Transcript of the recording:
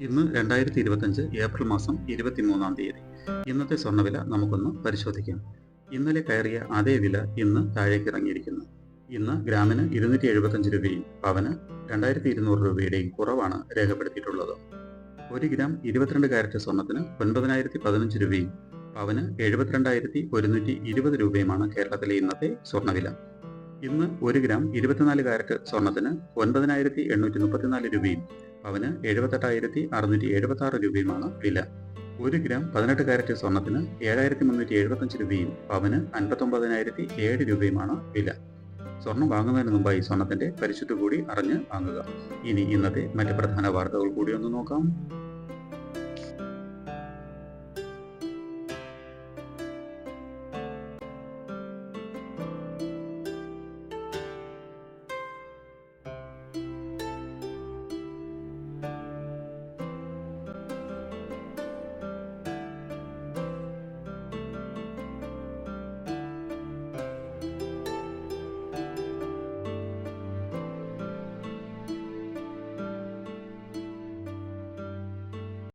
ഇന്ന് 2025 ഏപ്രിൽ മാസം 23-ാം തീയതി. ഇന്നത്തെ സ്വർണ്ണവില നമുക്കൊന്ന് പരിശോധിക്കാം. ഇന്നലെ കയറിയ അതേ വില ഇന്ന് താഴേക്ക് ഇറങ്ങിയിരിക്കുന്നു. ഇന്ന് ഗ്രാമിന് 275 രൂപയും പവന് 2200 രൂപയുടെയും കുറവാണ് രേഖപ്പെടുത്തിയിട്ടുള്ളത്. 1 ഗ്രാം 22 കാരറ്റ് സ്വർണത്തിന് 9015 രൂപയും പവന് 72,120 രൂപയുമാണ് കേരളത്തിലെ ഇന്നത്തെ സ്വർണ്ണവില. ഇന്ന് 1 ഗ്രാം 24 കാരറ്റ് സ്വർണത്തിന് 9834 രൂപയും പവന് 78,676 രൂപയുമാണ് വില. 1 ഗ്രാം 18 കാരറ്റ് സ്വർണത്തിന് 7375 രൂപയും പവന് 59,007 രൂപയുമാണ് വില. സ്വർണം വാങ്ങുന്നതിന് മുമ്പായി സ്വർണത്തിന്റെ പരിശുദ്ധി കൂടി അറിഞ്ഞ് വാങ്ങുക. ഇനി ഇന്നത്തെ മറ്റ് പ്രധാന വാർത്തകൾ കൂടി ഒന്ന് നോക്കാം.